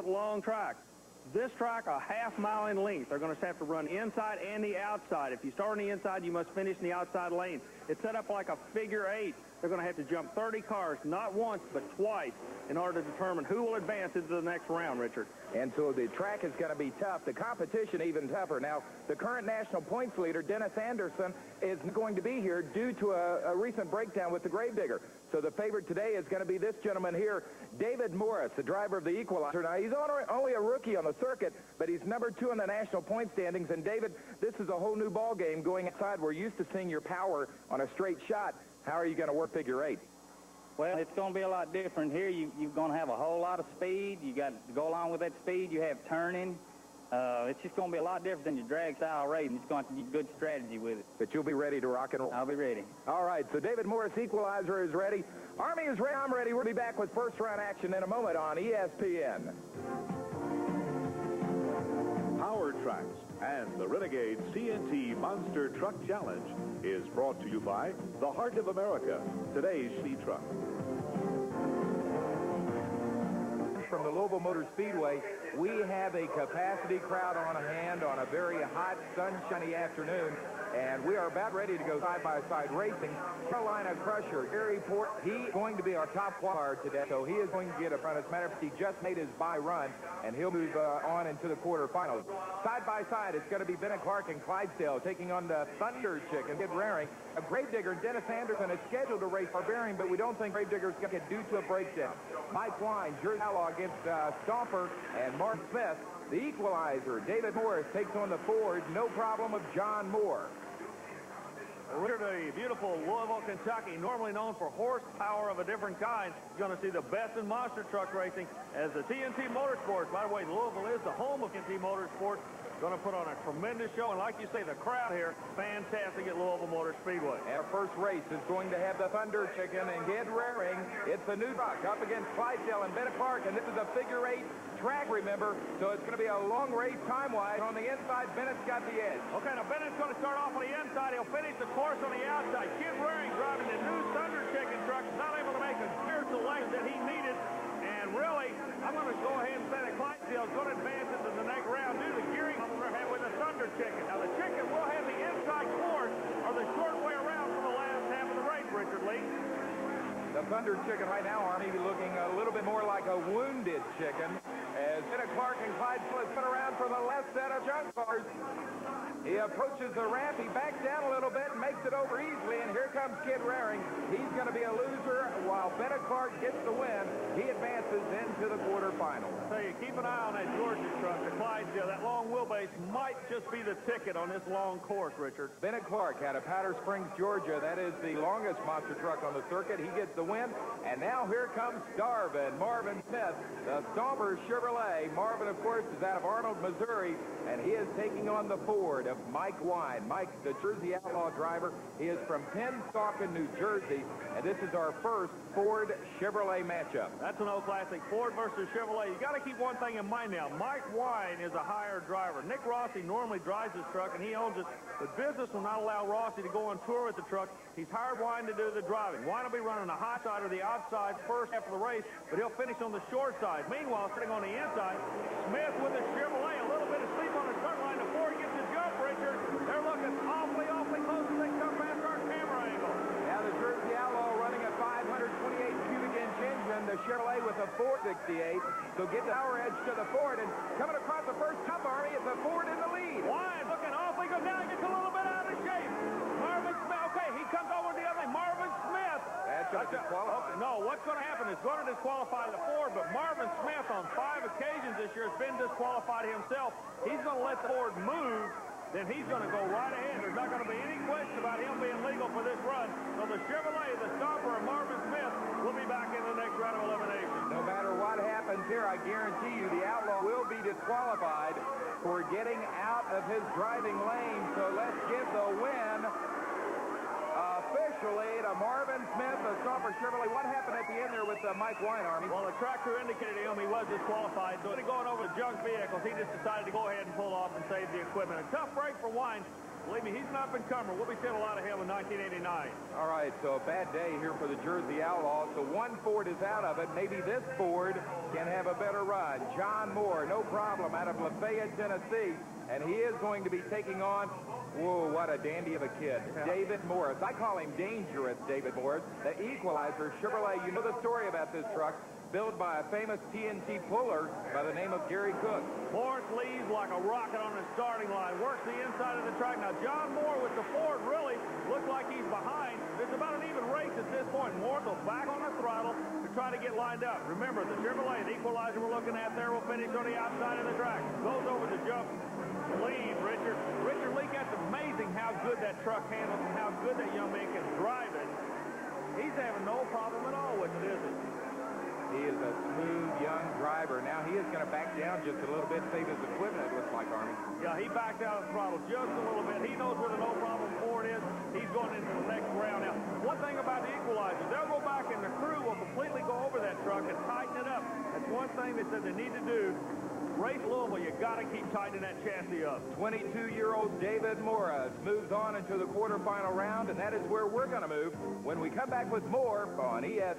long track. This track, a half-mile in length. They're going to have to run inside and the outside. If you start on the inside, you must finish in the outside lane. It's set up like a figure 8. They're going to have to jump 30 cars, not once, but twice, in order to determine who will advance into the next round, Richard. And so the track is going to be tough. The competition even tougher. Now, the current national points leader, Dennis Anderson, is going to be here due to a recent breakdown with the Gravedigger. So the favorite today is going to be this gentleman here, David Morris, the driver of the Equalizer. Now, he's only a rookie on the circuit, but he's number 2 in the national point standings. And, David, this is a whole new ball game going outside. We're used to seeing your power on a straight shot. How are you going to work figure 8? Well, it's going to be a lot different here. You're going to have a whole lot of speed. You got to go along with that speed. You have turning. It's just going to be a lot different than your drag style racing. It's going to be good strategy with it. But you'll be ready to rock and roll. I'll be ready. All right, so David Morris, Equalizer, is ready. Army is ready. I'm ready. We'll be back with first round action in a moment on ESPN. Power Trax and the Renegade TNT Monster Truck Challenge is brought to you by the Heart of America, today's speed truck. From the Louisville Motor Speedway, we have a capacity crowd on hand on a very hot, sunshiny afternoon, and we are about ready to go side-by-side racing. Carolina Crusher, Gary Port, he's going to be our top qualifier today, so he is going to get a front. As a matter of fact, he just made his bye run, and he'll move on into the quarterfinals. Side-by-side, it's going to be Bennett Clark and Clydesdale taking on the Thunder Chicken, Kid Raring. A Gravedigger, Dennis Anderson, is scheduled to race Barbarian, but we don't think Gravedigger's going to get due to a breakdown. Mike Wine, Jersey Outlaw against Stomper and Mark Smith. The Equalizer, David Morris, takes on the Ford, no problem of John Moore. Richard, a beautiful Louisville, Kentucky, normally known for horsepower of a different kind. You're going to see the best in monster truck racing as the TNT Motorsports. By the way, Louisville is the home of TNT Motorsports. Going to put on a tremendous show, and like you say, the crowd here, fantastic at Louisville Motor Speedway. Our first race is going to have the Thunder Chicken and Kid Raring. It's a new truck up against Clydesdale and Bennett Clark, and this is a figure 8 track, remember, so it's going to be a long race time-wise. On the inside, Bennett's got the edge. Okay, now Bennett's going to start off on the inside. He'll finish the course on the outside. Kid Raring driving the new Thunder Chicken truck, not able to make a spiritual length that he needed. And really, I'm going to go ahead and say that Clydesdale is going to advance into the next round due to the gearing we're having with the Thunder Chicken. Now, the Chicken will have the inside course or the short way around for the last half of the race, Richard Leek. The Thunder Chicken right now, Army, looking a little bit more like a wounded chicken as Bennett Clark and Clydesdale spin around for the last set of junk cars. He approaches the ramp, he backs down a little bit and makes it over easily, and here comes Kid Raring. He's going to be a loser while Bennett Clark gets the win. He advances into the quarterfinals. I tell you, keep an eye on that Georgia truck, the Clydesdale. That long wheelbase might just be the ticket on this long course, Richard. Bennett Clark out of Powder Springs, Georgia. That is the longest monster truck on the circuit. He gets the win, and now here comes Starvin, Marvin Smith, the Stomper Chevrolet. Marvin, of course, is out of Arnold, Missouri, and he is taking on the Ford of Mike Wine. Mike, the Jersey Outlaw driver, he is from Pennsauken, New Jersey, and this is our first Ford Chevrolet matchup. That's an old classic, Ford versus Chevrolet. You got to keep one thing in mind now. Mike Wine is a hired driver. Nick Rossi normally drives this truck, and he owns it. The business will not allow Rossi to go on tour with the truck. He's hired Wine to do the driving. Wine will be running the hot side or the outside first half of the race, but he'll finish on the short side. Meanwhile, sitting on the inside, Smith with the Chevrolet, a little bit of sleep on the start line. The Ford gets the jump, Richard. They're looking awfully close as they come past our camera angle. Now the Jersey Outlaw running a 528 cubic inch engine, the Chevrolet with a 468. So get the power edge to the Ford, and coming across the first jump, Army, it's a Ford in the lead. Wine looking awfully good. Now he gets a little bit out of shape. Marvin Smith, okay, he comes over the other way. Marvin Smith. That's going to disqualify. No, what's going to happen is going to disqualify the Ford, but Marvin Smith on 5 occasions this year has been disqualified himself. He's going to let the Ford move. Then he's going to go right ahead. There's not going to be any question about him being legal for this run. So the Chevrolet, the Stomper, and Marvin Smith will be back in the next round of elimination. No matter what happens here, I guarantee you the Outlaw will be disqualified for getting out of his driving lane. So let's give the win officially to Marvin Smith, the Stomper Chevrolet. What happened at the end there with Mike Wine, Army? Well, the track crew indicated to him he was disqualified, so going over the junk vehicles, he just decided to go ahead and pull off and save the equipment. A tough break for Wine. Believe me, he's an up-and-comer. We'll be seeing a lot of him in 1989. All right, so a bad day here for the Jersey Outlaws. So one Ford is out of it. Maybe this Ford can have a better run. John Moore, no problem, out of Lafayette, Tennessee. And he is going to be taking on, whoa, what a dandy of a kid, David Morris. I call him Dangerous David Morris, the Equalizer Chevrolet. You know the story about this truck, built by a famous TNT puller by the name of Gary Cook. Morris leads like a rocket on the starting line, works the inside of the track. Now, John Moore with the Ford really looks like he's behind. It's about an even race at this point. Morris will back on the throttle to try to get lined up. Remember, the Chevrolet, the Equalizer we're looking at there, will finish on the outside of the track. Goes over the jump. Lead, Richard. Richard Leek, that's amazing how good that truck handles and how good that young man can drive it. He's having no problem at all with it, is he? He is a smooth, young driver. Now he is going to back down just a little bit, save his equipment, it looks like, Army. Yeah, he backed out of the throttle just a little bit. He knows where the no-problem Ford is. He's going into the next round. Now, one thing about the Equalizer, they'll go back and the crew will completely go over that truck and tighten it up. That's one thing they said they need to do. Race Louisville, you got to keep tightening that chassis up. 22-year-old David Morris moves on into the quarterfinal round, and that is where we're going to move when we come back with more on ESPN.